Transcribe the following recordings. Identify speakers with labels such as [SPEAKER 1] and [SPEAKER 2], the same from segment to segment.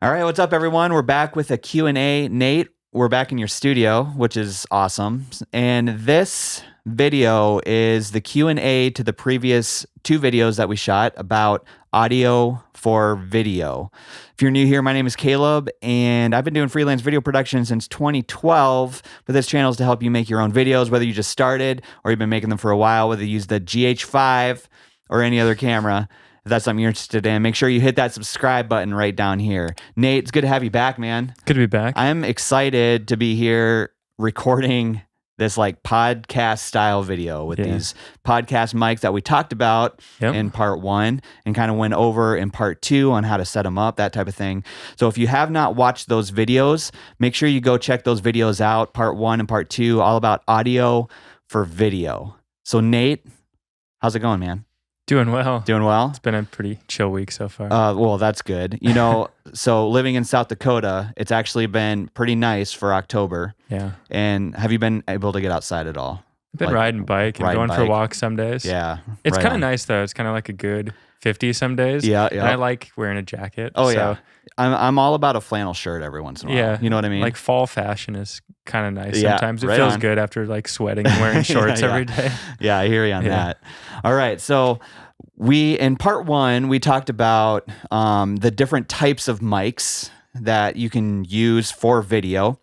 [SPEAKER 1] All right, what's up, everyone? We're back with a Q&A. Nate, we're back in your studio, which is awesome. And this video is the Q&A to the previous two videos that we shot about audio for video. If you're new here, my name is Caleb, and I've been doing freelance video production since 2012. But this channel is to help you make your own videos, whether you just started or you've been making them for a while, whether you use the GH5 or any other camera. If that's something you're interested in, make sure you hit that subscribe button right down here. Nate, it's good to have you back, man.
[SPEAKER 2] Good to be back.
[SPEAKER 1] I'm excited to be here recording this like podcast style video with these podcast mics that we talked about in part 1 and kind of went over in part 2 on how to set them up, that type of thing. So if you have not watched those videos, make sure you go check those videos out, part 1 and part 2, all about audio for video. So Nate, how's it going, man?
[SPEAKER 2] Doing well.
[SPEAKER 1] Doing well?
[SPEAKER 2] It's been a pretty chill week so far.
[SPEAKER 1] Well, that's good. You know, so living in South Dakota, it's actually been pretty nice for October.
[SPEAKER 2] Yeah.
[SPEAKER 1] And have you been able to get outside at all?
[SPEAKER 2] I've been riding bike and going for walks some days.
[SPEAKER 1] Yeah.
[SPEAKER 2] It's kind of nice, though. It's kind of like a good 50 some days.
[SPEAKER 1] Yeah.
[SPEAKER 2] And I like wearing a jacket.
[SPEAKER 1] Oh,
[SPEAKER 2] so.
[SPEAKER 1] yeah. I'm all about a flannel shirt every once in a while. Yeah. You know what I mean?
[SPEAKER 2] Like fall fashion is kind of nice. Sometimes it feels good after like sweating and wearing shorts every day.
[SPEAKER 1] Yeah, I hear you on that. All right. So in part 1, we talked about the different types of mics that you can use for video.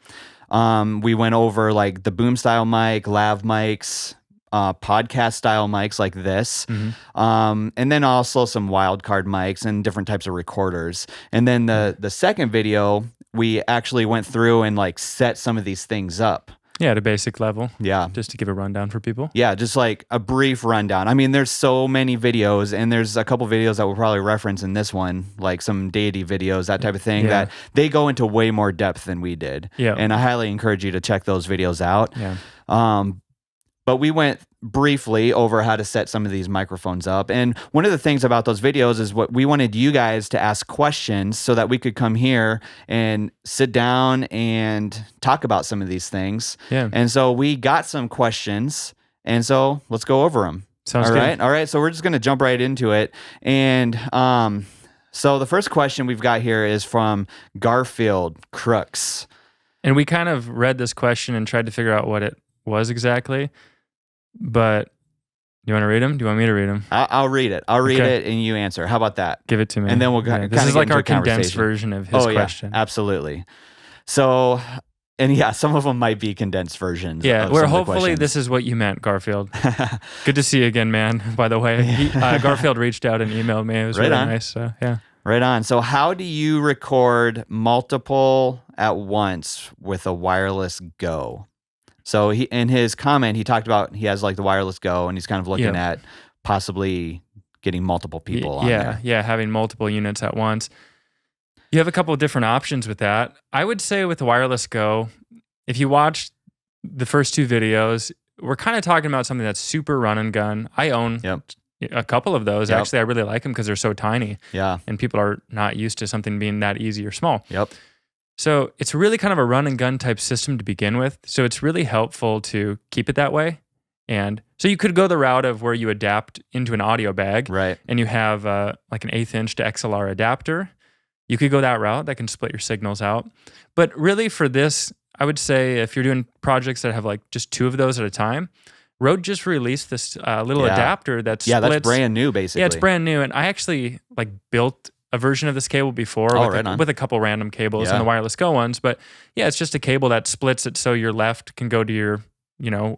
[SPEAKER 1] We went over like the boom style mic, lav mics, podcast style mics like this, and then also some wildcard mics and different types of recorders. And then the second video, we actually went through and like set some of these things up.
[SPEAKER 2] Yeah, at a basic level.
[SPEAKER 1] Yeah.
[SPEAKER 2] Just to give a rundown for people.
[SPEAKER 1] Yeah, just like a brief rundown. I mean, there's so many videos, and there's a couple videos that we'll probably reference in this one, like some deity videos, that type of thing, that they go into way more depth than we did. Yeah. And I highly encourage you to check those videos out. Yeah. But we went briefly over how to set some of these microphones up. And one of the things about those videos is what we wanted you guys to ask questions so that we could come here and sit down and talk about some of these things. Yeah. And so we got some questions, and so let's go over them.
[SPEAKER 2] Sounds good.
[SPEAKER 1] All right. So we're just going to jump right into it. And so the first question we've got here is from Garfield Crooks.
[SPEAKER 2] And we kind of read this question and tried to figure out what it was exactly. But do you want to read them? Do you want me to read them?
[SPEAKER 1] I'll read it. I'll read it and you answer. How about that?
[SPEAKER 2] Give it to me.
[SPEAKER 1] And then we'll kind of
[SPEAKER 2] This is like our condensed version of his question.
[SPEAKER 1] Yeah, absolutely. So, and yeah, some of them might be condensed versions.
[SPEAKER 2] Yeah, where hopefully this is what you meant, Garfield. Good to see you again, man. By the way, Garfield reached out and emailed me. It was really nice. So, yeah.
[SPEAKER 1] Right on. So how do you record multiple at once with a wireless Go? So in his comment, he talked about he has like the wireless Go, and he's kind of looking at possibly getting multiple people on there.
[SPEAKER 2] Yeah, having multiple units at once. You have a couple of different options with that. I would say with the wireless Go, if you watch the first 2 videos, we're kind of talking about something that's super run and gun. I own a couple of those. Actually, I really like them because they're so tiny. Yeah. And people are not used to something being that easy or small. Yep. So it's really kind of a run and gun type system to begin with. So it's really helpful to keep it that way. And so you could go the route of where you adapt into an audio bag, right? And you have like an 1/8 inch to XLR adapter. You could go that route. That can split your signals out. But really for this, I would say if you're doing projects that have like just 2 of those at a time, Rode just released this little adapter that splits.
[SPEAKER 1] Yeah, that's brand new basically.
[SPEAKER 2] Yeah, it's brand new. And I actually like built a version of this cable before with a couple random cables and the wireless Go ones. But yeah, it's just a cable that splits it so your left can go to your,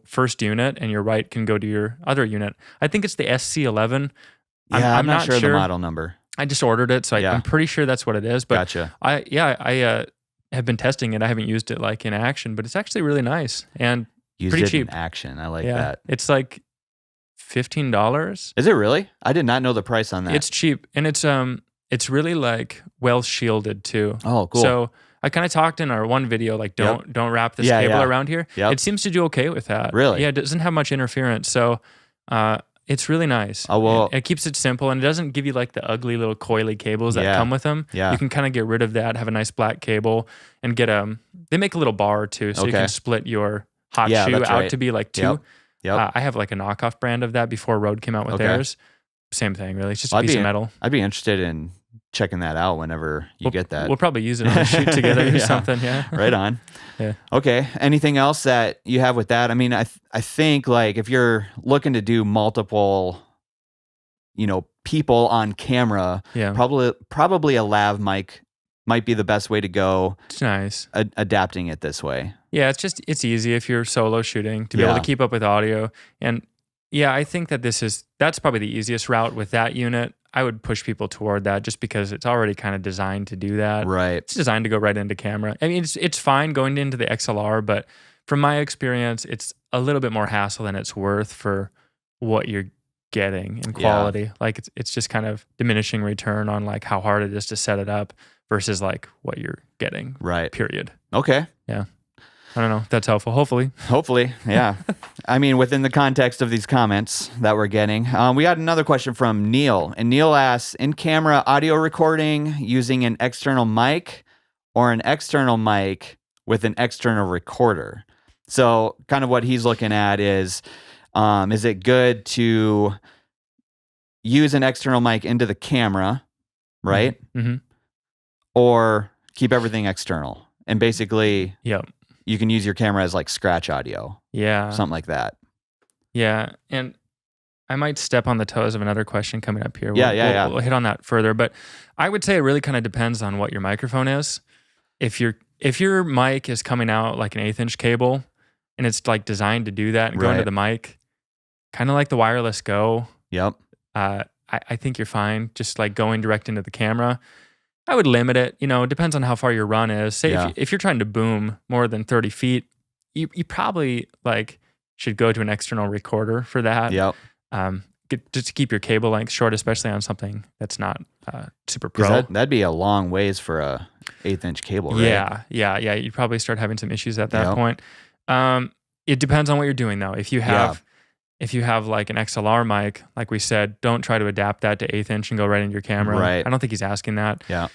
[SPEAKER 2] first unit and your right can go to your other unit. I think it's the SC11.
[SPEAKER 1] Yeah, I'm not sure the model number.
[SPEAKER 2] I just ordered it, so I'm pretty sure that's what it is. But
[SPEAKER 1] gotcha.
[SPEAKER 2] I have been testing it. I haven't used it like in action, but it's actually really nice and pretty cheap.
[SPEAKER 1] In action. I like that.
[SPEAKER 2] It's like $15.
[SPEAKER 1] Is it really? I did not know the price on that.
[SPEAKER 2] It's cheap, and it's really like well shielded too.
[SPEAKER 1] Oh, cool.
[SPEAKER 2] So I kind of talked in our one video, like don't wrap this cable around here. Yep. It seems to do okay with that.
[SPEAKER 1] Really?
[SPEAKER 2] Yeah, it doesn't have much interference. So it's really nice.
[SPEAKER 1] Oh, well,
[SPEAKER 2] it keeps it simple, and it doesn't give you like the ugly little coily cables that come with them. Yeah. You can kind of get rid of that, have a nice black cable, and get they make a little bar too, so you can split your hot shoe out to be like 2. Yep. Yep. I have like a knockoff brand of that before Rode came out with theirs. Same thing, really. It's just a piece of metal.
[SPEAKER 1] I'd be interested in checking that out whenever you get that.
[SPEAKER 2] We'll probably use it on a shoot together or something. Yeah.
[SPEAKER 1] Right on.
[SPEAKER 2] Yeah.
[SPEAKER 1] Okay. Anything else that you have with that? I mean, I think like if you're looking to do multiple, people on camera,
[SPEAKER 2] Yeah.
[SPEAKER 1] probably a lav mic might be the best way to go.
[SPEAKER 2] It's nice.
[SPEAKER 1] Adapting it this way.
[SPEAKER 2] Yeah. It's easy if you're solo shooting to be able to keep up with audio. And yeah, I think that's probably the easiest route with that unit. I would push people toward that just because it's already kind of designed to do that.
[SPEAKER 1] Right.
[SPEAKER 2] It's designed to go right into camera. I mean, it's fine going into the XLR, but from my experience, it's a little bit more hassle than it's worth for what you're getting in quality. Yeah. Like it's just kind of diminishing return on like how hard it is to set it up versus like what you're getting.
[SPEAKER 1] Right.
[SPEAKER 2] Period.
[SPEAKER 1] Okay.
[SPEAKER 2] Yeah. I don't know if that's helpful. Hopefully,
[SPEAKER 1] yeah. I mean, within the context of these comments that we're getting, we got another question from Neil. And Neil asks, in-camera audio recording using an external mic or an external mic with an external recorder? So kind of what he's looking at is it good to use an external mic into the camera, right?
[SPEAKER 2] Mm-hmm.
[SPEAKER 1] Or keep everything external? And basically...
[SPEAKER 2] Yep.
[SPEAKER 1] You can use your camera as like scratch audio.
[SPEAKER 2] Yeah.
[SPEAKER 1] Something like that.
[SPEAKER 2] Yeah. And I might step on the toes of another question coming up here.
[SPEAKER 1] We'll
[SPEAKER 2] hit on that further. But I would say it really kind of depends on what your microphone is. If your mic is coming out like an 1/8 inch cable and it's like designed to do that and go into the mic, kind of like the wireless Go.
[SPEAKER 1] Yep.
[SPEAKER 2] I think you're fine. Just like going direct into the camera. I would limit it. It depends on how far your run is. Say if you're trying to boom more than 30 feet, you probably like should go to an external recorder for that.
[SPEAKER 1] Yep.
[SPEAKER 2] Just to keep your cable length short, especially on something that's not super pro.
[SPEAKER 1] That'd be a long ways for a 1/8 inch cable, right?
[SPEAKER 2] Yeah. You'd probably start having some issues at that point. It depends on what you're doing though. If you have like an XLR mic, like we said, don't try to adapt that to 1/8 inch and go right into your camera.
[SPEAKER 1] Right.
[SPEAKER 2] I don't think he's asking that.
[SPEAKER 1] Yeah.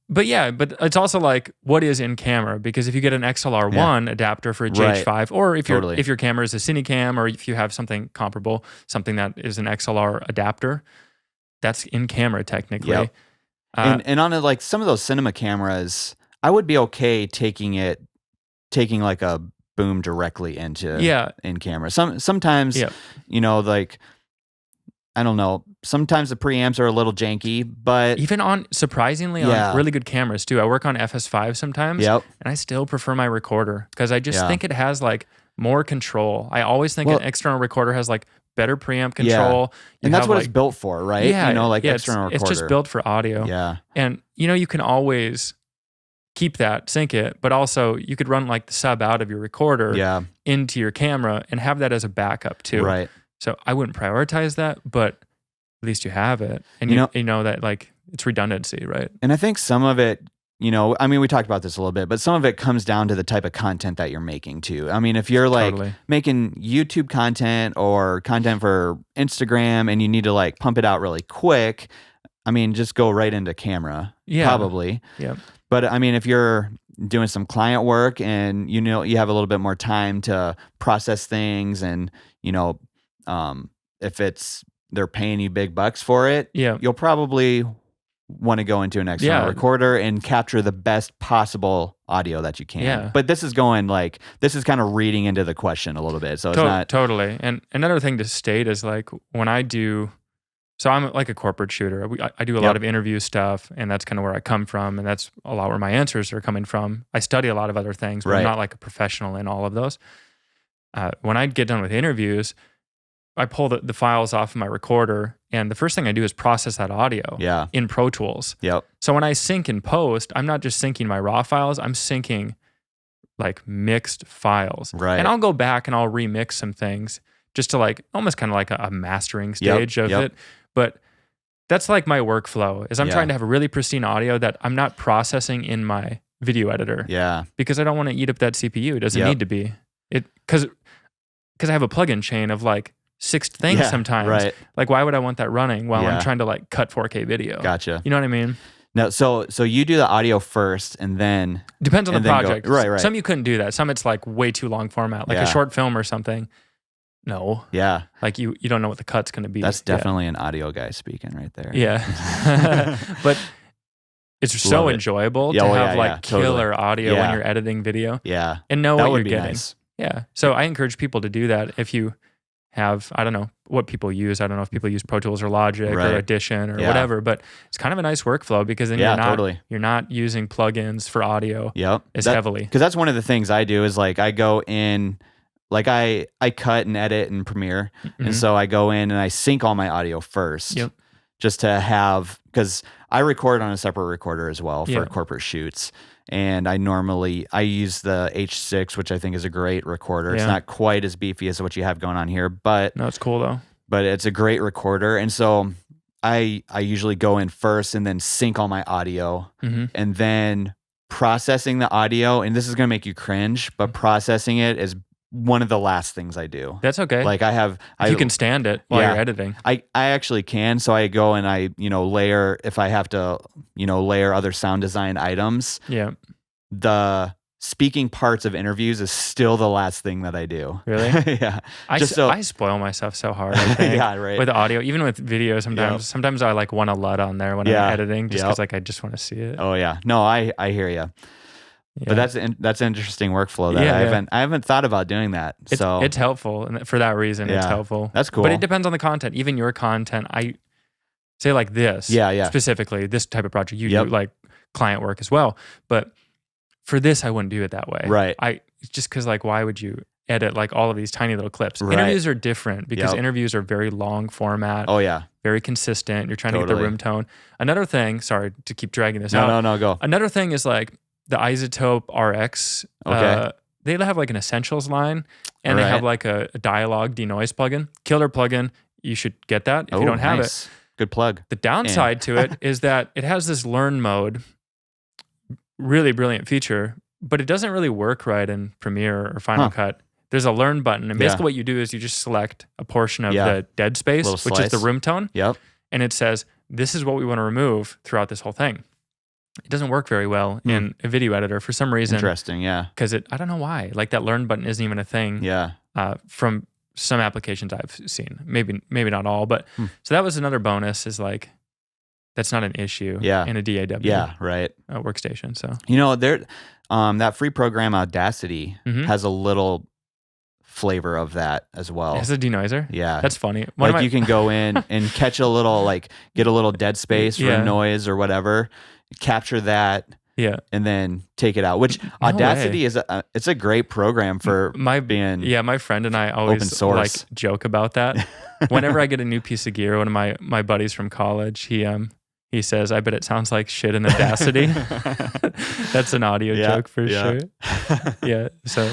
[SPEAKER 2] But it's also like what is in camera, because if you get an XLR1 adapter for a GH5, or if your camera is a Cinecam, or if you have something comparable, something that is an XLR adapter, that's in camera technically.
[SPEAKER 1] Yep. And on like some of those cinema cameras, I would be okay taking like a boom directly into in camera. Sometimes like I don't know. Sometimes the preamps are a little janky, but
[SPEAKER 2] even on really good cameras too. I work on FS5 sometimes, and I still prefer my recorder because I just think it has like more control. I always think an external recorder has like better preamp control.
[SPEAKER 1] And that's what it's built for, right? External recorder.
[SPEAKER 2] It's just built for audio.
[SPEAKER 1] Yeah.
[SPEAKER 2] And you can always keep that, sync it, but also you could run like the sub out of your recorder into your camera and have that as a backup too.
[SPEAKER 1] Right.
[SPEAKER 2] So I wouldn't prioritize that, but at least you have it. And you know that like it's redundancy, right?
[SPEAKER 1] And I think some of it, I mean, we talked about this a little bit, but some of it comes down to the type of content that you're making too. I mean, if you're like making YouTube content or content for Instagram and you need to like pump it out really quick, I mean, just go right into camera, probably.
[SPEAKER 2] Yeah.
[SPEAKER 1] But I mean, if you're doing some client work and you have a little bit more time to process things, and if they're paying you big bucks for it, you'll probably want to go into an external recorder and capture the best possible audio that you can.
[SPEAKER 2] Yeah.
[SPEAKER 1] But this is kind of reading into the question a little bit. So it's not
[SPEAKER 2] totally. And another thing to state is like when I do. So I'm like a corporate shooter. I do a lot of interview stuff, and that's kind of where I come from, and that's a lot where my answers are coming from. I study a lot of other things, but I'm not like a professional in all of those. When I get done with interviews, I pull the files off of my recorder, and the first thing I do is process that audio in Pro Tools.
[SPEAKER 1] Yep.
[SPEAKER 2] So when I sync in post, I'm not just syncing my raw files, I'm syncing like mixed files.
[SPEAKER 1] Right.
[SPEAKER 2] And I'll go back and I'll remix some things just to like almost kind of like a mastering stage of it. But that's like my workflow is I'm trying to have a really pristine audio that I'm not processing in my video editor.
[SPEAKER 1] Yeah.
[SPEAKER 2] Because I don't want to eat up that CPU. It doesn't need to be. Because I have a plugin chain of like 6 things sometimes. Right. Like why would I want that running while I'm trying to like cut 4K video?
[SPEAKER 1] Gotcha.
[SPEAKER 2] You know what I mean?
[SPEAKER 1] No, so you do the audio first and then
[SPEAKER 2] depends on the project.
[SPEAKER 1] Right.
[SPEAKER 2] Some you couldn't do that. Some it's like way too long format, like a short film or something. No.
[SPEAKER 1] Yeah.
[SPEAKER 2] Like you don't know what the cut's going to be.
[SPEAKER 1] That's definitely an audio guy speaking right there.
[SPEAKER 2] Yeah. But it's so enjoyable to have like killer audio when you're editing video.
[SPEAKER 1] Yeah.
[SPEAKER 2] And know
[SPEAKER 1] that
[SPEAKER 2] what
[SPEAKER 1] would
[SPEAKER 2] you're
[SPEAKER 1] be
[SPEAKER 2] getting.
[SPEAKER 1] Nice.
[SPEAKER 2] Yeah. So I encourage people to do that if you have, I don't know what people use. I don't know if people use Pro Tools or Logic or Audition or whatever, but it's kind of a nice workful because then you're not using plugins for audio as heavily.
[SPEAKER 1] Because that's one of the things I do is like I go in, like I cut and edit in Premiere. And so I go in and I sync all my audio first.
[SPEAKER 2] Yep.
[SPEAKER 1] Just to have, because I record on a separate recorder as well for corporate shoots. And I use the H6, which I think is a great recorder. It's not quite as beefy as what you have going on here, but
[SPEAKER 2] no, it's cool though.
[SPEAKER 1] But it's a great recorder. And so I usually go in first and then sync all my audio and then processing the audio. And this is going to make you cringe, but processing it is one of the last things I do.
[SPEAKER 2] That's okay.
[SPEAKER 1] Like if
[SPEAKER 2] you can stand it while you're editing.
[SPEAKER 1] I actually can. So I go and I, layer, if I have to, layer other sound design items.
[SPEAKER 2] Yeah.
[SPEAKER 1] The speaking parts of interviews is still the last thing that I do.
[SPEAKER 2] Really?
[SPEAKER 1] Yeah.
[SPEAKER 2] I spoil myself so hard, I think,
[SPEAKER 1] yeah, right.
[SPEAKER 2] with audio, even with video sometimes. Sometimes I like want a LUT on there when I'm editing just because like I just want to see it.
[SPEAKER 1] Oh yeah. No, I hear you. Yeah. But that's an interesting workful that I haven't thought about doing that.
[SPEAKER 2] It's helpful, and for that reason, it's helpful.
[SPEAKER 1] That's cool.
[SPEAKER 2] But it depends on the content. Even your content, I say like this, specifically this type of project. You do like client work as well, but for this, I wouldn't do it that way.
[SPEAKER 1] Right.
[SPEAKER 2] Just because like, why would you edit like all of these tiny little clips?
[SPEAKER 1] Right.
[SPEAKER 2] Interviews are different because interviews are very long format.
[SPEAKER 1] Oh yeah.
[SPEAKER 2] Very consistent. You're trying to get the room tone. Another thing, sorry to keep dragging this out.
[SPEAKER 1] No, go.
[SPEAKER 2] Another thing is like the Isotope RX. They have like an essentials line and they have like a dialogue denoise plugin. Killer plugin. You should get that if you don't have it.
[SPEAKER 1] Good plug.
[SPEAKER 2] The downside to it is that it has this learn mode. Really brilliant feature, but it doesn't really work right in Premiere or Final Cut. There's a learn button, and basically what you do is you just select a portion of the dead space, which is the room tone.
[SPEAKER 1] Yep.
[SPEAKER 2] And it says, this is what we want to remove throughout this whole thing. It doesn't work very well in a video editor for some reason.
[SPEAKER 1] Interesting, yeah.
[SPEAKER 2] Because I don't know why. Like that learn button isn't even a thing.
[SPEAKER 1] Yeah.
[SPEAKER 2] From some applications I've seen. Maybe not all, but so that was another bonus is like, that's not an issue in a DAW workstation. So
[SPEAKER 1] there, that free program Audacity has a little flavor of that as well.
[SPEAKER 2] It's a denoiser.
[SPEAKER 1] Yeah,
[SPEAKER 2] that's funny.
[SPEAKER 1] You can go in and catch a little, like get a little dead space or noise or whatever, capture that.
[SPEAKER 2] Yeah,
[SPEAKER 1] and then take it out. Which Audacity is it's a great program for being
[SPEAKER 2] my friend and I always
[SPEAKER 1] open source.
[SPEAKER 2] Like joke about that. Whenever I get a new piece of gear, one of my buddies from college, he says, I bet it sounds like shit in Audacity. That's an audio joke for sure. Yeah. So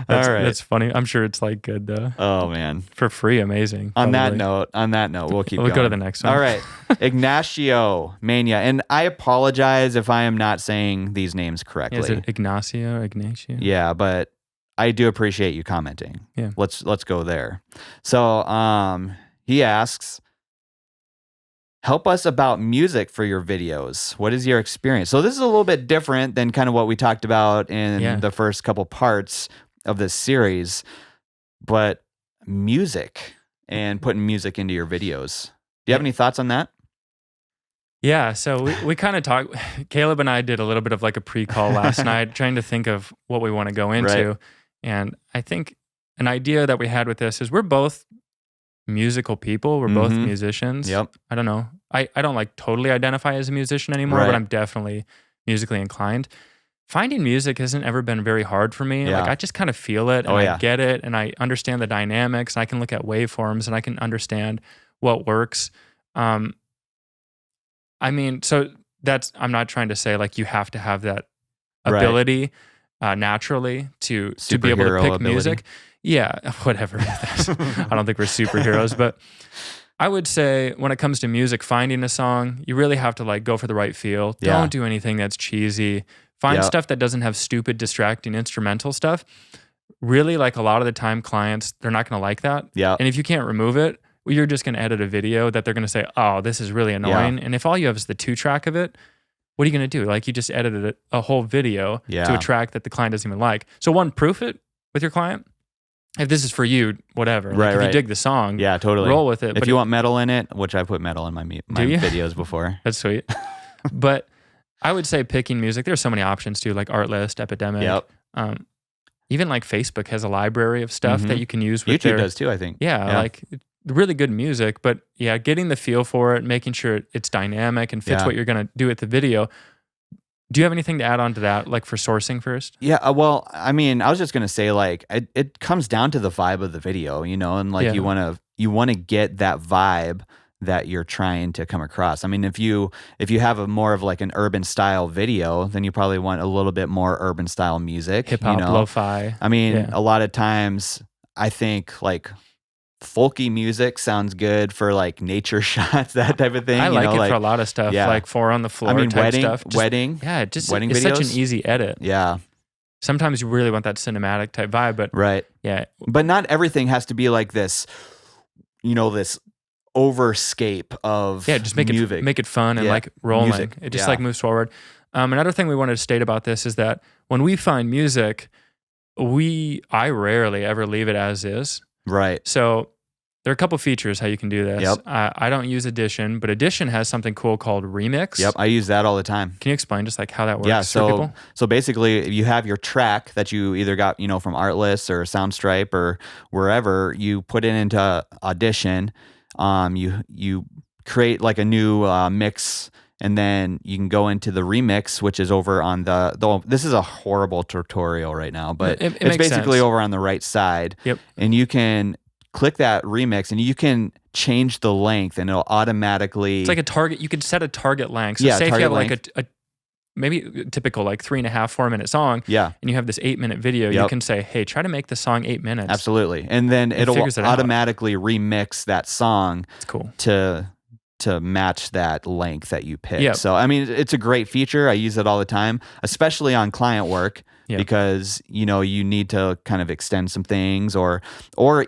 [SPEAKER 2] that's funny. I'm sure it's like good though.
[SPEAKER 1] Oh man.
[SPEAKER 2] For free, amazing.
[SPEAKER 1] On that note, we'll keep going.
[SPEAKER 2] We'll go to the next one.
[SPEAKER 1] All right. Ignacio Mania. And I apologize if I am not saying these names correctly.
[SPEAKER 2] Is it Ignacio?
[SPEAKER 1] Yeah, but I do appreciate you commenting.
[SPEAKER 2] Yeah.
[SPEAKER 1] Let's go there. So he asks, help us about music for your videos. What is your experience? So this is a little bit different than kind of what we talked about in the first couple parts of this series, but music and putting music into your videos. Do you have any thoughts on that?
[SPEAKER 2] Yeah, so we kind of talked, Caleb and I did a little bit of like a pre-call last night, trying to think of what we want to go into.
[SPEAKER 1] Right.
[SPEAKER 2] And I think an idea that we had with this is we're both musical people. We're both musicians.
[SPEAKER 1] Yep.
[SPEAKER 2] I don't know. I don't like totally identify as a musician anymore, but I'm definitely musically inclined. Finding music hasn't ever been very hard for me.
[SPEAKER 1] Yeah.
[SPEAKER 2] Like I just kind of feel it and I get it and I understand the dynamics and I can look at waveforms and I can understand what works. I mean, so I'm not trying to say like you have to have that ability naturally to be able to pick music. Yeah, whatever. I don't think we're superheroes, but I would say when it comes to music, finding a song, you really have to like go for the right feel.
[SPEAKER 1] Yeah.
[SPEAKER 2] Don't do anything that's cheesy. Find stuff that doesn't have stupid, distracting instrumental stuff. Really, like a lot of the time, clients, they're not going to like that.
[SPEAKER 1] Yeah.
[SPEAKER 2] And if you can't remove it, well, you're just going to edit a video that they're going to say, oh, this is really annoying. And if all you have is the 2-track of it, what are you going to do? Like you just edited a whole video to a track that the client doesn't even like. So one, proof it with your client. if this is for you, whatever. Like
[SPEAKER 1] Right,
[SPEAKER 2] if you
[SPEAKER 1] right.
[SPEAKER 2] dig the song,
[SPEAKER 1] Yeah, totally.
[SPEAKER 2] roll with it.
[SPEAKER 1] If
[SPEAKER 2] But
[SPEAKER 1] you want metal in it, which I put metal in my
[SPEAKER 2] you?
[SPEAKER 1] videos before.
[SPEAKER 2] That's sweet. But I would say picking music, there's so many options too, like Artlist, Epidemic.
[SPEAKER 1] Yep.
[SPEAKER 2] Even like Facebook has a library of stuff that you can use with
[SPEAKER 1] YouTube does too, I think.
[SPEAKER 2] Yeah, like really good music. But yeah, getting the feel for it, making sure it's dynamic and fits what you're going to do with the video. Do you have anything to add on to that, like for sourcing first?
[SPEAKER 1] Yeah, well, I mean, I was just gonna say, like, it comes down to the vibe of the video, you know, and like you wanna get that vibe that you're trying to come across. I mean, if you have a more of like an urban style video, then you probably want a little bit more urban style music,
[SPEAKER 2] hip hop,
[SPEAKER 1] you know?
[SPEAKER 2] lo-fi.
[SPEAKER 1] I mean, a lot of times I think like folky music sounds good for like nature shots, that type of thing.
[SPEAKER 2] I like it
[SPEAKER 1] like,
[SPEAKER 2] for a lot of stuff, like four on the floor
[SPEAKER 1] I mean,
[SPEAKER 2] type stuff.
[SPEAKER 1] wedding
[SPEAKER 2] it's
[SPEAKER 1] videos.
[SPEAKER 2] such an easy edit.
[SPEAKER 1] Yeah.
[SPEAKER 2] Sometimes you really want that cinematic type vibe, but yeah.
[SPEAKER 1] But not everything has to be like this, you know, this overscape of
[SPEAKER 2] just make it fun and like rolling.
[SPEAKER 1] Music.
[SPEAKER 2] It just like moves forward. Another thing we wanted to state about this is that when we find music, I rarely ever leave it as is.
[SPEAKER 1] Right.
[SPEAKER 2] So there are a couple features how you can do this.
[SPEAKER 1] Yep.
[SPEAKER 2] I don't use Audition, but Audition has something cool called Remix.
[SPEAKER 1] Yep, I use that all the time.
[SPEAKER 2] Can you explain just like how that works?
[SPEAKER 1] Yeah,
[SPEAKER 2] for people?
[SPEAKER 1] so basically you have your track that you either got, you know, from Artlist or Soundstripe or wherever, you put it into Audition. You create like a new mix, and then you can go into the remix, which is over on this is a horrible tutorial right now, but
[SPEAKER 2] it
[SPEAKER 1] it's
[SPEAKER 2] makes
[SPEAKER 1] basically
[SPEAKER 2] sense.
[SPEAKER 1] over on the right side.
[SPEAKER 2] Yep.
[SPEAKER 1] And you can click that remix and you can change the length and it'll automatically...
[SPEAKER 2] It's like a target. You could set a target length. So say if you have like a maybe a typical like 3.5, 4 minute song.
[SPEAKER 1] Yeah.
[SPEAKER 2] And you have this 8 minute video. You can say, hey, try to make the song 8 minutes.
[SPEAKER 1] Absolutely. And then it'll automatically remix that song.
[SPEAKER 2] It's cool.
[SPEAKER 1] To match that length that you pick.
[SPEAKER 2] Yep.
[SPEAKER 1] So, I mean, it's a great feature. I use it all the time, especially on client work. Because, you know, you need to kind of extend some things or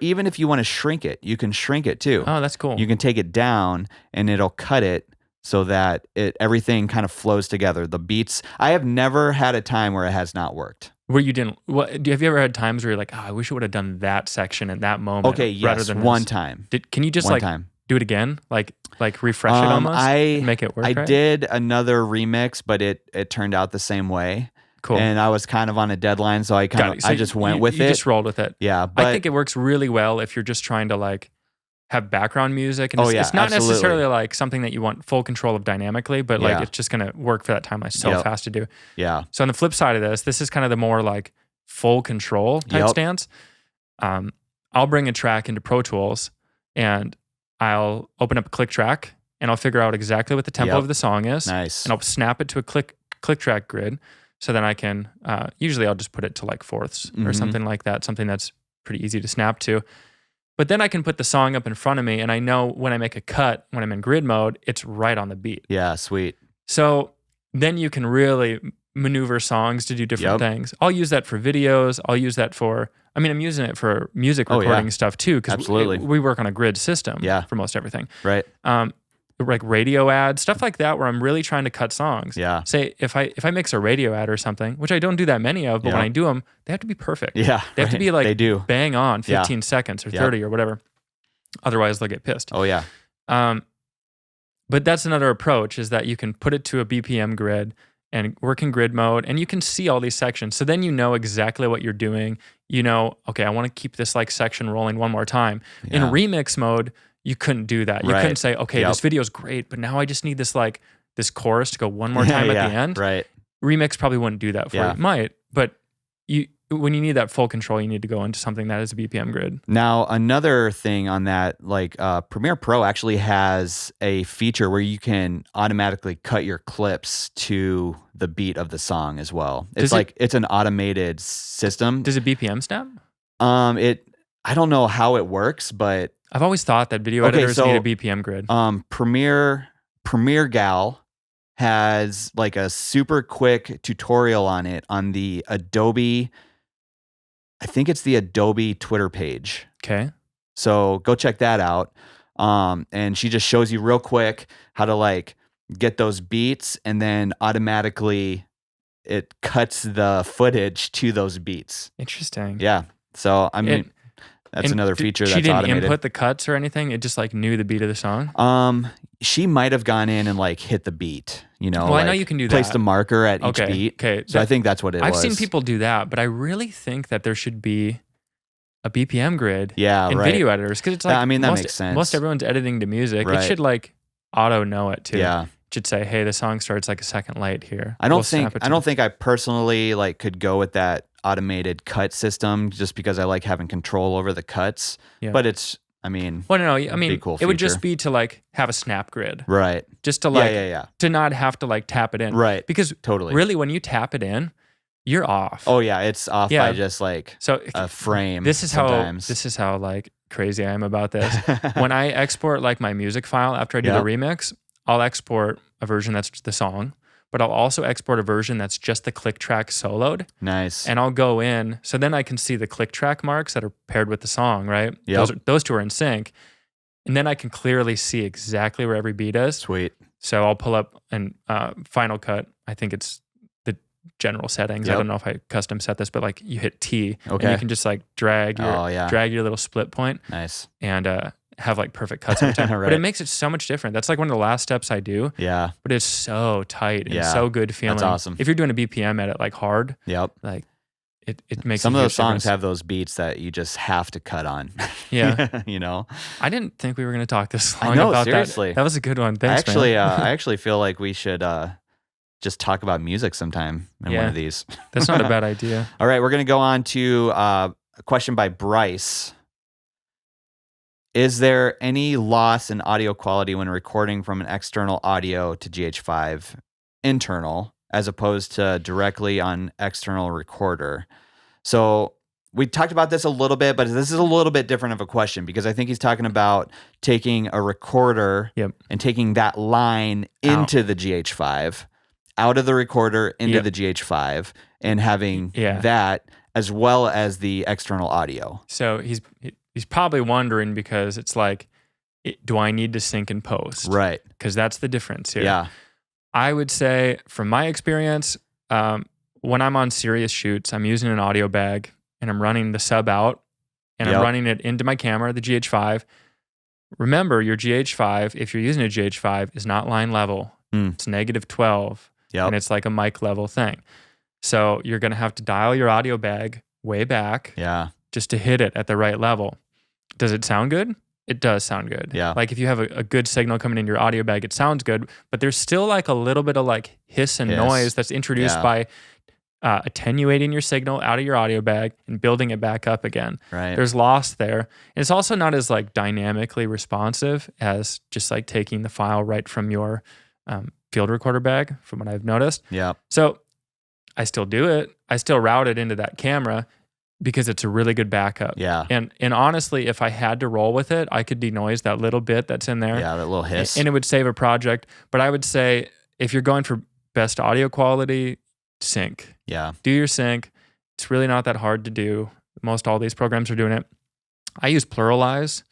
[SPEAKER 1] even if you want to shrink it, you can shrink it too.
[SPEAKER 2] Oh, that's cool.
[SPEAKER 1] You can take it down and it'll cut it so that everything kind of flows together. The beats, I have never had a time where it has not worked.
[SPEAKER 2] Where you didn't, have you ever had times where you're like, I wish I would have done that section in that moment?
[SPEAKER 1] Okay, yes,
[SPEAKER 2] one
[SPEAKER 1] time.
[SPEAKER 2] Can you just do it again? Like refresh it almost? Make it work,
[SPEAKER 1] I did another remix, but it turned out the same way.
[SPEAKER 2] Cool.
[SPEAKER 1] And I was kind of on a deadline, so I just went with it.
[SPEAKER 2] You just rolled with it.
[SPEAKER 1] Yeah. But
[SPEAKER 2] I think it works really well if you're just trying to like have background music. And it's not
[SPEAKER 1] absolutely.
[SPEAKER 2] necessarily like something that you want full control of dynamically, but like it's just going to work for that timeline so fast to do.
[SPEAKER 1] Yeah.
[SPEAKER 2] So on the flip side of this is kind of the more like full control type stance. I'll bring a track into Pro Tools and I'll open up a click track and I'll figure out exactly what the tempo of the song is.
[SPEAKER 1] Nice.
[SPEAKER 2] And I'll snap it to a click track grid. So then I can, usually I'll just put it to like fourths or something like that, something that's pretty easy to snap to. But then I can put the song up in front of me and I know when I make a cut, when I'm in grid mode, it's right on the beat.
[SPEAKER 1] Yeah, sweet.
[SPEAKER 2] So then you can really maneuver songs to do different things. I'll use that for videos. I'll use that I'm using it for music recording stuff too, because we work on a grid system for most everything.
[SPEAKER 1] Right.
[SPEAKER 2] Like radio ads, stuff like that, where I'm really trying to cut songs.
[SPEAKER 1] Yeah.
[SPEAKER 2] Say if I mix a radio ad or something, which I don't do that many of, but when I do them, they have to be perfect.
[SPEAKER 1] Yeah.
[SPEAKER 2] They have to be like
[SPEAKER 1] they do.
[SPEAKER 2] bang on 15 seconds or 30 or whatever. Otherwise they'll get pissed.
[SPEAKER 1] Oh yeah.
[SPEAKER 2] But that's another approach, is that you can put it to a BPM grid and work in grid mode, and you can see all these sections. So then you know exactly what you're doing. You know, okay, I want to keep this like section rolling one more time. In remix mode, you couldn't do that. You couldn't say, okay, this video is great, but now I just need this chorus to go one more time at the end.
[SPEAKER 1] Right.
[SPEAKER 2] Remix probably wouldn't do that for you. It might, but when you need that full control, you need to go into something that is a BPM grid.
[SPEAKER 1] Now, another thing on that, like Premiere Pro actually has a feature where you can automatically cut your clips to the beat of the song as well. It's an automated system.
[SPEAKER 2] Does it BPM snap?
[SPEAKER 1] I don't know how it works, but
[SPEAKER 2] I've always thought that video editors need a BPM grid.
[SPEAKER 1] Premiere Gal has like a super quick tutorial on it on the Adobe. I think it's the Adobe Twitter page.
[SPEAKER 2] Okay.
[SPEAKER 1] So go check that out. And she just shows you real quick how to like get those beats, and then automatically it cuts the footage to those beats.
[SPEAKER 2] Interesting.
[SPEAKER 1] Yeah. So I mean, That's
[SPEAKER 2] And
[SPEAKER 1] another feature
[SPEAKER 2] she
[SPEAKER 1] that's
[SPEAKER 2] didn't
[SPEAKER 1] automated.
[SPEAKER 2] input the cuts or anything. It just like knew the beat of the song.
[SPEAKER 1] She might have gone in and like hit the beat,
[SPEAKER 2] Well, I know
[SPEAKER 1] like
[SPEAKER 2] you can do
[SPEAKER 1] placed
[SPEAKER 2] that.
[SPEAKER 1] a marker at each
[SPEAKER 2] Okay,
[SPEAKER 1] beat.
[SPEAKER 2] okay.
[SPEAKER 1] So I think that's what it was.
[SPEAKER 2] I've seen people do that, but I really think that there should be a BPM grid
[SPEAKER 1] Yeah,
[SPEAKER 2] in
[SPEAKER 1] right.
[SPEAKER 2] video editors, because it's like
[SPEAKER 1] I mean, that makes sense.
[SPEAKER 2] most everyone's editing to music.
[SPEAKER 1] Right.
[SPEAKER 2] It should like auto know it too.
[SPEAKER 1] Yeah.
[SPEAKER 2] It should say, hey, the song starts like a second late here.
[SPEAKER 1] I don't think I personally like could go with that automated cut system just because I like having control over the cuts.
[SPEAKER 2] Yeah.
[SPEAKER 1] But it's, I mean,
[SPEAKER 2] well, no, I mean,
[SPEAKER 1] cool
[SPEAKER 2] it would
[SPEAKER 1] feature.
[SPEAKER 2] just be to like have a snap grid,
[SPEAKER 1] right.
[SPEAKER 2] just to like
[SPEAKER 1] yeah.
[SPEAKER 2] to not have to like tap it in,
[SPEAKER 1] Right.
[SPEAKER 2] Because
[SPEAKER 1] Totally.
[SPEAKER 2] really, when you tap it in, you're off.
[SPEAKER 1] Oh yeah, it's off by just like
[SPEAKER 2] so
[SPEAKER 1] a frame.
[SPEAKER 2] This is
[SPEAKER 1] sometimes.
[SPEAKER 2] how like crazy I am about this. When I export like my music file after I do the remix, I'll export a version that's the song, but I'll also export a version that's just the click track soloed.
[SPEAKER 1] Nice.
[SPEAKER 2] And I'll go in, so then I can see the click track marks that are paired with the song, right?
[SPEAKER 1] Yep.
[SPEAKER 2] Those two are in sync. And then I can clearly see exactly where every beat is.
[SPEAKER 1] Sweet.
[SPEAKER 2] So I'll pull up and Final Cut. I think it's the general settings. I don't know if I custom set this, but like you hit T, and you can just like drag your little split point.
[SPEAKER 1] Nice.
[SPEAKER 2] And have like perfect cuts every time.
[SPEAKER 1] Right.
[SPEAKER 2] But it makes it so much different. That's like one of the last steps I do.
[SPEAKER 1] Yeah.
[SPEAKER 2] But it's so tight and so good feeling.
[SPEAKER 1] That's awesome.
[SPEAKER 2] If you're doing a BPM edit like hard,
[SPEAKER 1] like
[SPEAKER 2] it makes
[SPEAKER 1] some of those songs
[SPEAKER 2] difference.
[SPEAKER 1] have those beats that you just have to cut on.
[SPEAKER 2] Yeah. I didn't think we were going to talk this long
[SPEAKER 1] I know,
[SPEAKER 2] about
[SPEAKER 1] seriously.
[SPEAKER 2] that. That was a good one. Thanks,
[SPEAKER 1] I actually feel like we should just talk about music sometime in one of these.
[SPEAKER 2] That's not a bad idea.
[SPEAKER 1] All right, we're going to go on to a question by Bryce. Is there any loss in audio quality when recording from an external audio to GH5 internal as opposed to directly on external recorder? So we talked about this a little bit, but this is a little bit different of a question because I think he's talking about taking a recorder and taking that line into the GH5, out of the recorder into the GH5, and having that as well as the external audio.
[SPEAKER 2] So he's probably wondering because it's like, do I need to sync in post?
[SPEAKER 1] Right.
[SPEAKER 2] Because that's the difference here.
[SPEAKER 1] Yeah.
[SPEAKER 2] I would say from my experience, when I'm on serious shoots, I'm using an audio bag and I'm running the sub out and I'm running it into my camera, the GH5. Remember, your GH5, if you're using a GH5, is not line level. It's -12. And it's like a mic level thing. So you're going to have to dial your audio bag way back just to hit it at the right level. Does it sound good? It does sound good.
[SPEAKER 1] Yeah.
[SPEAKER 2] Like if you have a good signal coming in your audio bag, it sounds good, but there's still like a little bit of like hiss and noise that's introduced by attenuating your signal out of your audio bag and building it back up again.
[SPEAKER 1] Right.
[SPEAKER 2] There's loss there. And it's also not as like dynamically responsive as just like taking the file right from your field recorder bag, from what I've noticed.
[SPEAKER 1] Yeah.
[SPEAKER 2] So I still do it. I still route it into that camera because it's a really good backup.
[SPEAKER 1] Yeah.
[SPEAKER 2] And honestly, if I had to roll with it, I could denoise that little bit that's in there.
[SPEAKER 1] Yeah, that little hiss.
[SPEAKER 2] And it would save a project. But I would say if you're going for best audio quality, sync.
[SPEAKER 1] Yeah.
[SPEAKER 2] Do your sync. It's really not that hard to do. Most all these programs are doing it. I use Pluralize.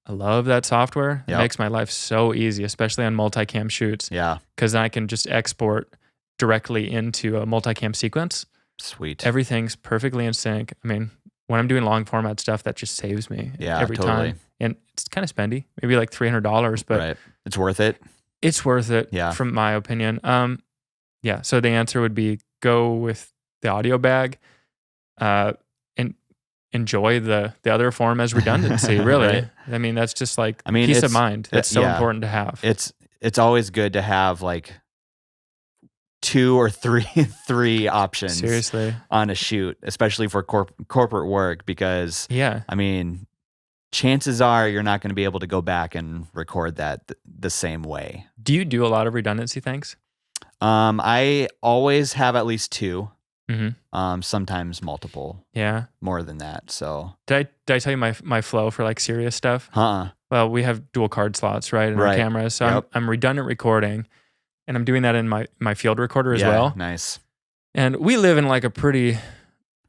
[SPEAKER 2] I love that software. It makes my life so easy, especially on multicam shoots.
[SPEAKER 1] Yeah.
[SPEAKER 2] Because then I can just export directly into a multicam sequence.
[SPEAKER 1] Sweet.
[SPEAKER 2] Everything's perfectly in sync. I mean, when I'm doing long format stuff, that just saves me every time. And it's kind of spendy, maybe like $300, but
[SPEAKER 1] it's worth it.
[SPEAKER 2] It's worth it, from my opinion. So the answer would be go with the audio bag, and enjoy the other form as redundancy. Really,
[SPEAKER 1] Right.
[SPEAKER 2] I mean, that's just like peace of mind. That's so important to have.
[SPEAKER 1] It's always good to have like 2 or 3 options
[SPEAKER 2] Seriously
[SPEAKER 1] on a shoot, especially for corporate work, because I mean, chances are you're not going to be able to go back and record that the same way.
[SPEAKER 2] Do you do a lot of redundancy things?
[SPEAKER 1] I always have at least 2.
[SPEAKER 2] Mm-hmm.
[SPEAKER 1] Sometimes multiple.
[SPEAKER 2] Yeah.
[SPEAKER 1] More than that. So
[SPEAKER 2] did I tell you my flow for like serious stuff? Well, we have dual card slots, right, in our cameras. So I'm redundant recording, and I'm doing that in my field recorder as well.
[SPEAKER 1] Nice.
[SPEAKER 2] And we live in like a pretty, I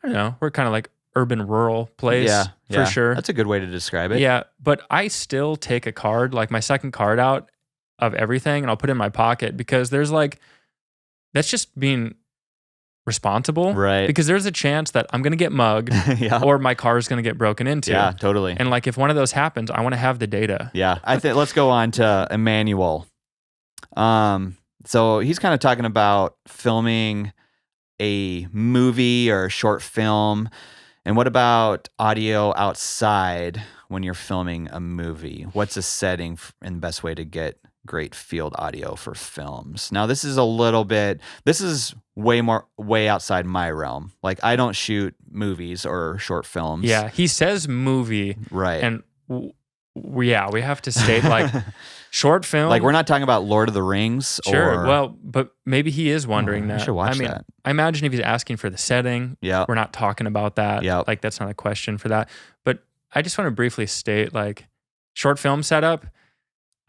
[SPEAKER 2] don't know, we're kind of like urban rural place for sure.
[SPEAKER 1] That's a good way to describe it.
[SPEAKER 2] Yeah, but I still take a card, like my second card out of everything, and I'll put it in my pocket because there's like, that's just being responsible.
[SPEAKER 1] Right.
[SPEAKER 2] Because there's a chance that I'm going to get mugged
[SPEAKER 1] Yeah.
[SPEAKER 2] or my car is going to get broken into.
[SPEAKER 1] Yeah, totally.
[SPEAKER 2] And like if one of those happens, I want to have the data.
[SPEAKER 1] Yeah. I think let's go on to Emmanuel. So he's kind of talking about filming a movie or a short film. And what about audio outside when you're filming a movie? What's a setting and the best way to get great field audio for films? Now, this is way outside my realm. Like, I don't shoot movies or short films.
[SPEAKER 2] Yeah, he says movie.
[SPEAKER 1] Right.
[SPEAKER 2] And we have to state like short film.
[SPEAKER 1] Like, we're not talking about Lord of the Rings.
[SPEAKER 2] Sure. Well, but maybe he is wondering that.
[SPEAKER 1] I should watch that.
[SPEAKER 2] I imagine if he's asking for the setting,
[SPEAKER 1] Yep.
[SPEAKER 2] we're not talking about that.
[SPEAKER 1] Yep.
[SPEAKER 2] Like, that's not a question for that. But I just want to briefly state, like, short film setup,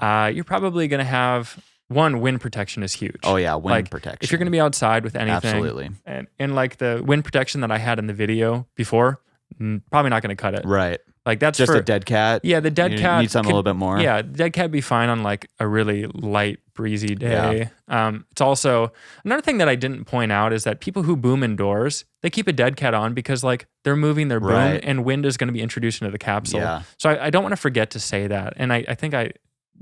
[SPEAKER 2] you're probably going to have, wind protection is huge.
[SPEAKER 1] Oh, yeah, wind protection.
[SPEAKER 2] If you're going to be outside with anything.
[SPEAKER 1] Absolutely.
[SPEAKER 2] And like the wind protection that I had in the video before, probably not going to cut it.
[SPEAKER 1] Right.
[SPEAKER 2] Like that's
[SPEAKER 1] just
[SPEAKER 2] for
[SPEAKER 1] a dead cat.
[SPEAKER 2] Yeah, the dead cat.
[SPEAKER 1] Need something a little bit more.
[SPEAKER 2] Yeah, the dead cat would be fine on like a really light, breezy day. Yeah. It's also another thing that I didn't point out is that people who boom indoors, they keep a dead cat on because like they're moving their boom and wind is going to be introduced into the capsule. Yeah. So I don't want to forget to say that. And I think I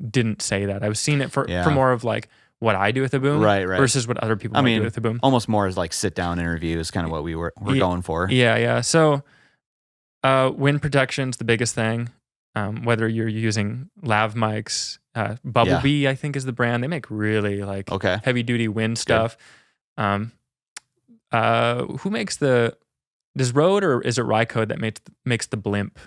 [SPEAKER 2] didn't say that. I was seeing it for more of like what I do with a boom versus what other people might do with a boom.
[SPEAKER 1] Almost more as like sit down interviews, kind of what we're going for.
[SPEAKER 2] Yeah. So wind protection's the biggest thing. Whether you're using Lav Mics, Bumblebee, I think is the brand. They make really like heavy duty wind stuff. Who makes does Rode or is it Rycode that makes the blimp?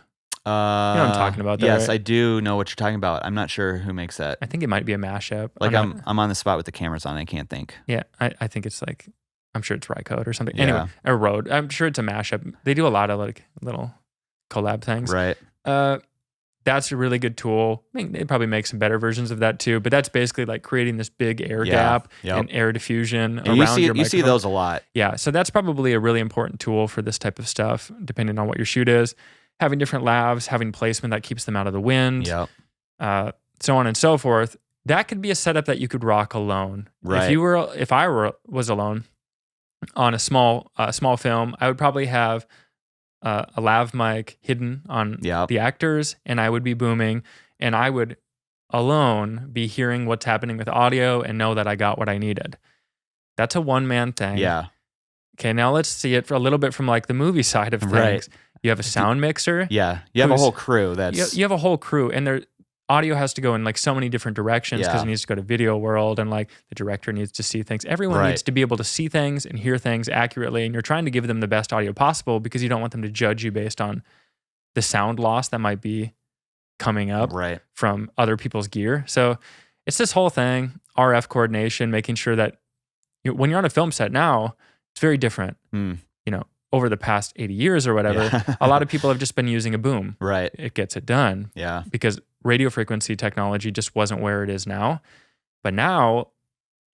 [SPEAKER 2] You know what I'm talking about there,
[SPEAKER 1] yes,
[SPEAKER 2] right?
[SPEAKER 1] I do know what you're talking about. I'm not sure who makes that.
[SPEAKER 2] I think it might be a mashup.
[SPEAKER 1] Like I'm on the spot with the cameras on. I can't think.
[SPEAKER 2] Yeah, I think it's like, I'm sure it's Rycode or something. Yeah. Anyway, or Rode. I'm sure it's a mashup. They do a lot of like little collab things.
[SPEAKER 1] Right.
[SPEAKER 2] That's a really good tool. I think they probably make some better versions of that too, but that's basically like creating this big air gap and air diffusion around your microphone.
[SPEAKER 1] You see those a lot.
[SPEAKER 2] Yeah, so that's probably a really important tool for this type of stuff, depending on what your shoot is. Having different lavs, having placement that keeps them out of the wind, so on and so forth. That could be a setup that you could rock alone.
[SPEAKER 1] Right.
[SPEAKER 2] If I was alone on a small film, I would probably have a lav mic hidden on the actors, and I would be booming, and I would alone be hearing what's happening with audio and know that I got what I needed. That's a one-man thing.
[SPEAKER 1] Yeah.
[SPEAKER 2] Okay, now let's see it for a little bit from like the movie side of things. Right. You have a sound mixer.
[SPEAKER 1] Yeah. You have a whole crew.
[SPEAKER 2] You have a whole crew, and their audio has to go in like so many different directions because it needs to go to video world, and like the director needs to see things. Everyone needs to be able to see things and hear things accurately, and you're trying to give them the best audio possible because you don't want them to judge you based on the sound loss that might be coming up from other people's gear. So it's this whole thing, RF coordination, making sure that when you're on a film set now, it's very different. You know, over the past 80 years or whatever, a lot of people have just been using a boom.
[SPEAKER 1] Right.
[SPEAKER 2] It gets it done.
[SPEAKER 1] Yeah.
[SPEAKER 2] Because radio frequency technology just wasn't where it is now. But now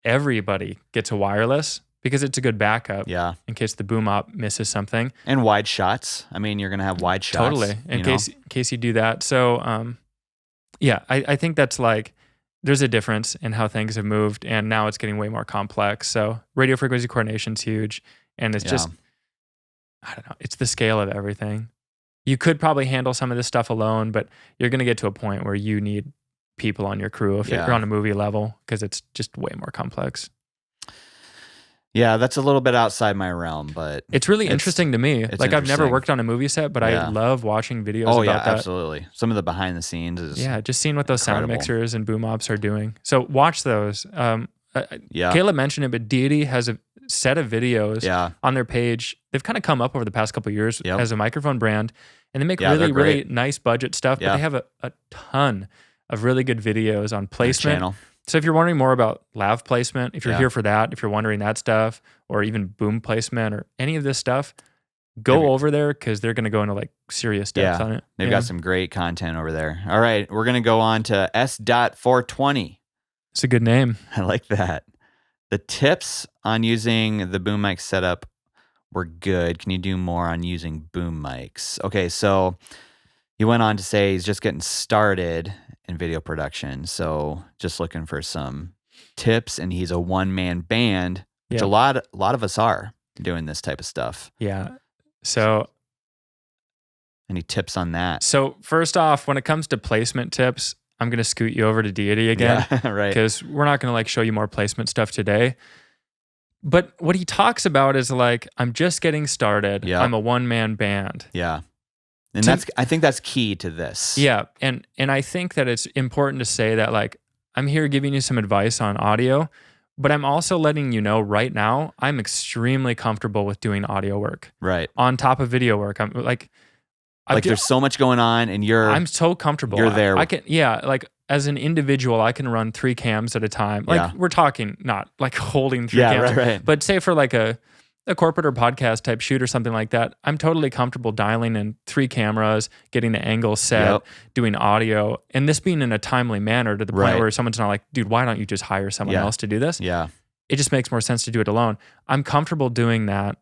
[SPEAKER 2] everybody gets a wireless because it's a good backup. Yeah. In case the boom op misses something.
[SPEAKER 1] And wide shots. I mean, you're going to have wide shots.
[SPEAKER 2] Totally. In case you do that. So, I think that's like, there's a difference in how things have moved, and now it's getting way more complex. So radio frequency coordination is huge, and it's just, I don't know, it's the scale of everything. You could probably handle some of this stuff alone, but you're going to get to a point where you need people on your crew if you're on a movie level, because it's just way more complex. Yeah,
[SPEAKER 1] that's a little bit outside my realm, but
[SPEAKER 2] it's really interesting to me. Like, I've never worked on a movie set, but I love watching videos about that.
[SPEAKER 1] Absolutely. Some of the behind the scenes is
[SPEAKER 2] just seeing what those sound mixers and boom ops are doing. So watch those. Caleb mentioned it, but Deity has a set of videos on their page. They've kind of come up over the past couple of years as a microphone brand, and they make really nice budget stuff, but they have a ton of really good videos on placement. So if you're wondering more about lav placement, if you're here for that, if you're wondering that stuff, or even boom placement or any of this stuff, go over there, because they're going to go into like serious depth on it.
[SPEAKER 1] They've got some great content over there. All right, we're going to go on to S.420.
[SPEAKER 2] It's a good name.
[SPEAKER 1] I like that. The tips on using the boom mic setup were good. Can you do more on using boom mics? Okay, so he went on to say he's just getting started in video production, so just looking for some tips. And he's a one-man band, which a lot of us are. doing this type of stuff.
[SPEAKER 2] Yeah. So
[SPEAKER 1] any tips on that?
[SPEAKER 2] So first off, when it comes to placement tips, I'm going to scoot you over to Deity again.
[SPEAKER 1] Yeah, right.
[SPEAKER 2] Because we're not going to like show you more placement stuff today. But what he talks about is like, I'm just getting started.
[SPEAKER 1] Yep.
[SPEAKER 2] I'm a one-man band.
[SPEAKER 1] Yeah. And I think that's key to this.
[SPEAKER 2] Yeah. And I think that it's important to say that like, I'm here giving you some advice on audio, but I'm also letting you know right now, I'm extremely comfortable with doing audio work.
[SPEAKER 1] Right.
[SPEAKER 2] On top of video work. I'm like
[SPEAKER 1] there's so much going on and
[SPEAKER 2] I'm so comfortable.
[SPEAKER 1] You're there.
[SPEAKER 2] I can, like as an individual, I can run 3 cams at a time. Like we're talking not like holding 3 cams,
[SPEAKER 1] right.
[SPEAKER 2] But say for like a corporate or podcast type shoot or something like that, I'm totally comfortable dialing in 3 cameras, getting the angle set, doing audio, and this being in a timely manner to the point where someone's not like, dude, why don't you just hire someone else to do this?
[SPEAKER 1] Yeah.
[SPEAKER 2] It just makes more sense to do it alone. I'm comfortable doing that.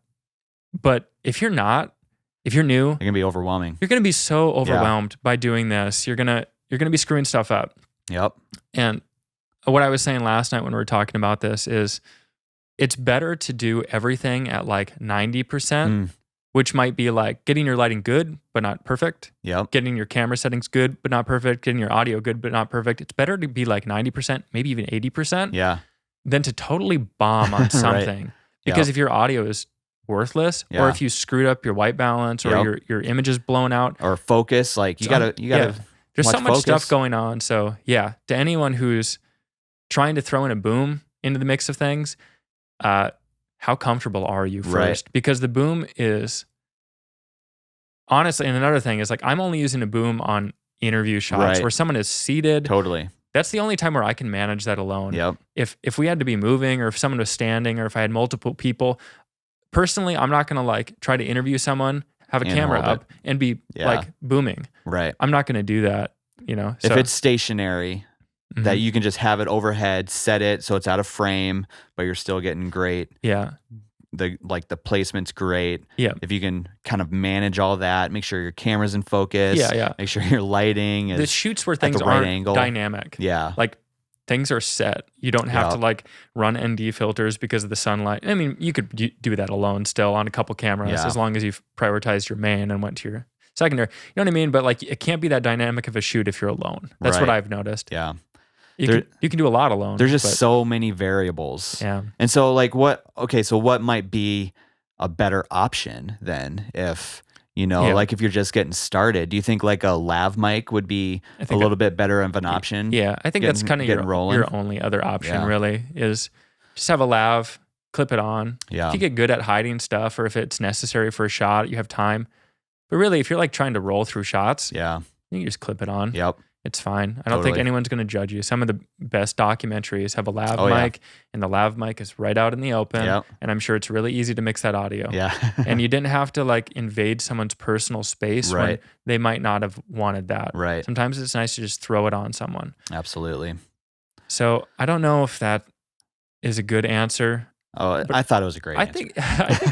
[SPEAKER 2] But if you're not, if you're new,
[SPEAKER 1] you're gonna be overwhelming.
[SPEAKER 2] You're gonna be so overwhelmed by doing this. You're gonna be screwing stuff up.
[SPEAKER 1] Yep.
[SPEAKER 2] And what I was saying last night when we were talking about this is it's better to do everything at like 90%, which might be like getting your lighting good, but not perfect.
[SPEAKER 1] Yep.
[SPEAKER 2] Getting your camera settings good, but not perfect. Getting your audio good, but not perfect. It's better to be like 90%, maybe even 80%.
[SPEAKER 1] Yeah.
[SPEAKER 2] Than to totally bomb on something.
[SPEAKER 1] Right.
[SPEAKER 2] Because if your audio is worthless, or if you screwed up your white balance, or your image is blown out,
[SPEAKER 1] or focus, like you gotta.
[SPEAKER 2] There's so much stuff going on. So yeah, to anyone who's trying to throw in a boom into the mix of things, how comfortable are you first?
[SPEAKER 1] Right.
[SPEAKER 2] Because the boom is honestly, and another thing is like I'm only using a boom on interview shots where someone is seated.
[SPEAKER 1] Totally.
[SPEAKER 2] That's the only time where I can manage that alone.
[SPEAKER 1] Yep.
[SPEAKER 2] If we had to be moving, or if someone was standing, or if I had multiple people. Personally, I'm not going to like try to interview someone, have a camera up, and be like booming.
[SPEAKER 1] Right.
[SPEAKER 2] I'm not going to do that,
[SPEAKER 1] If it's stationary, that you can just have it overhead, set it so it's out of frame, but you're still getting great.
[SPEAKER 2] Yeah.
[SPEAKER 1] The placement's great.
[SPEAKER 2] Yeah.
[SPEAKER 1] If you can kind of manage all that, make sure your camera's in focus.
[SPEAKER 2] Yeah.
[SPEAKER 1] Make sure your lighting is
[SPEAKER 2] the shoots where things
[SPEAKER 1] at the right
[SPEAKER 2] aren't
[SPEAKER 1] angle.
[SPEAKER 2] Dynamic.
[SPEAKER 1] Yeah.
[SPEAKER 2] Like things are set. You don't have to like run ND filters because of the sunlight. I mean, you could do that alone still on a couple cameras as long as you've prioritized your main and went to your secondary. You know what I mean? But like, it can't be that dynamic of a shoot if you're alone. That's what I've noticed.
[SPEAKER 1] Yeah.
[SPEAKER 2] You can do a lot alone.
[SPEAKER 1] There's just so many variables.
[SPEAKER 2] Yeah.
[SPEAKER 1] And so like what might be a better option then if, like if you're just getting started? Do you think like a lav mic would be a little bit better of an option?
[SPEAKER 2] Yeah, I think that's kind of your only other option really is just have a lav, clip it on.
[SPEAKER 1] Yeah.
[SPEAKER 2] If you get good at hiding stuff or if it's necessary for a shot, you have time. But really, if you're like trying to roll through shots, you can just clip it on.
[SPEAKER 1] Yep.
[SPEAKER 2] It's fine. I don't think anyone's going to judge you. Some of the best documentaries have a lav mic, and the lav mic is right out in the open.
[SPEAKER 1] Yep.
[SPEAKER 2] And I'm sure it's really easy to mix that audio.
[SPEAKER 1] Yeah.
[SPEAKER 2] And you didn't have to like invade someone's personal space when they might not have wanted that.
[SPEAKER 1] Right.
[SPEAKER 2] Sometimes it's nice to just throw it on someone.
[SPEAKER 1] Absolutely.
[SPEAKER 2] So I don't know if that is a good answer.
[SPEAKER 1] Oh, I thought it was a great answer.
[SPEAKER 2] I think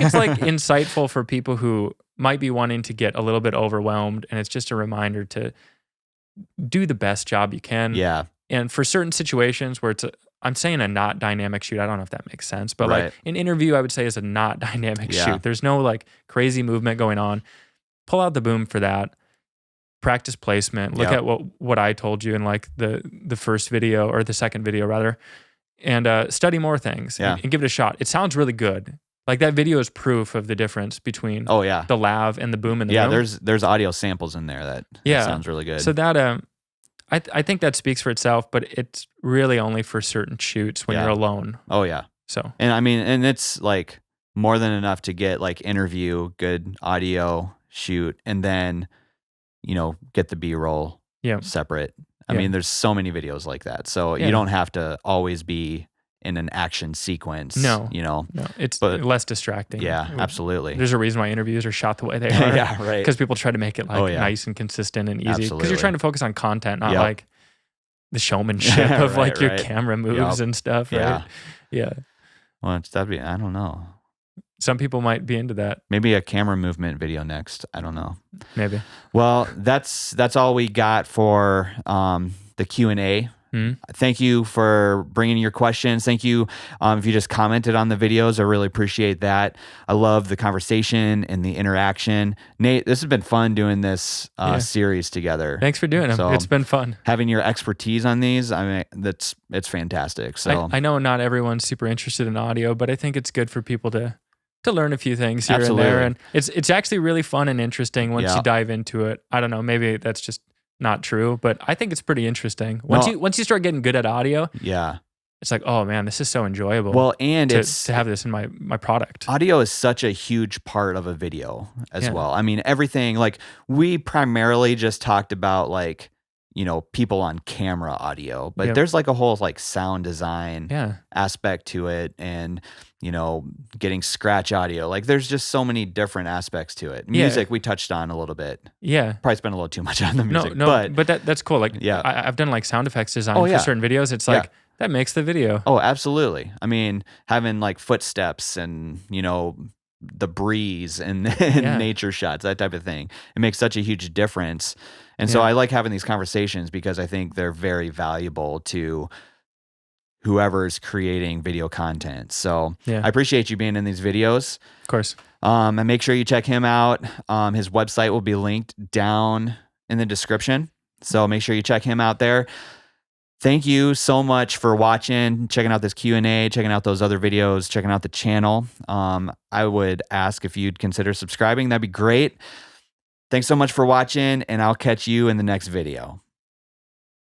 [SPEAKER 2] it's like insightful for people who might be wanting to get a little bit overwhelmed, and it's just a reminder to do the best job you can.
[SPEAKER 1] Yeah.
[SPEAKER 2] And for certain situations where I'm saying a not dynamic shoot, I don't know if that makes sense, but like an interview I would say is a not dynamic shoot. There's no like crazy movement going on. Pull out the boom for that. Practice placement. Look at what I told you in like the first video, or the second video rather, and study more things and give it a shot. It sounds really good. Like that video is proof of the difference between the lav and the boom in the room.
[SPEAKER 1] There's audio samples in there that sounds really good.
[SPEAKER 2] So that I think that speaks for itself, but it's really only for certain shoots when you're alone.
[SPEAKER 1] Oh yeah.
[SPEAKER 2] So
[SPEAKER 1] and I mean, and it's like more than enough to get like interview, good audio, shoot, and then get the B-roll separate. I mean, there's so many videos like that. So you don't have to always be in an action sequence.
[SPEAKER 2] No, it's less distracting.
[SPEAKER 1] Yeah, absolutely.
[SPEAKER 2] There's a reason why interviews are shot the way they are.
[SPEAKER 1] Yeah, right.
[SPEAKER 2] Because people try to make it like nice and consistent and easy. Because you're trying to focus on content, not like the showmanship of like your camera moves and stuff. Right? Yeah.
[SPEAKER 1] Well, that'd be, I don't know.
[SPEAKER 2] Some people might be into that.
[SPEAKER 1] Maybe a camera movement video next. I don't know.
[SPEAKER 2] Maybe.
[SPEAKER 1] Well, that's all we got for the Q&A Thank you for bringing your questions. Thank you if you just commented on the videos. I really appreciate that. I love the conversation and the interaction. Nate, this has been fun doing this series together.
[SPEAKER 2] Thanks for doing them. It's been fun.
[SPEAKER 1] Having your expertise on these, I mean, it's fantastic. So
[SPEAKER 2] I know not everyone's super interested in audio, but I think it's good for people to learn a few things here and there. And it's actually really fun and interesting once you dive into it. I don't know, maybe that's just not true, but I think it's pretty interesting. Once you start getting good at audio, it's like, oh man, this is so enjoyable.
[SPEAKER 1] Well, and
[SPEAKER 2] to have this in my product.
[SPEAKER 1] Audio is such a huge part of a video as well. I mean, everything, like we primarily just talked about like, you know, people on camera audio, but there's like a whole like sound design aspect to it, and you know, getting scratch audio. Like there's just so many different aspects to it. Music we touched on a little bit. Probably spent a little too much on the music.
[SPEAKER 2] But that's cool. Like I've done like sound effects design for certain videos. It's like that makes the video.
[SPEAKER 1] Oh, absolutely. I mean, having like footsteps and, you know, the breeze and nature shots, that type of thing. It makes such a huge difference. And so I like having these conversations because I think they're very valuable to whoever's creating video content. So I appreciate you being in these videos.
[SPEAKER 2] Of course.
[SPEAKER 1] And make sure you check him out. His website will be linked down in the description. So make sure you check him out there. Thank you so much for watching, checking out this Q&A, checking out those other videos, checking out the channel. I would ask if you'd consider subscribing. That'd be great. Thanks so much for watching, and I'll catch you in the next video.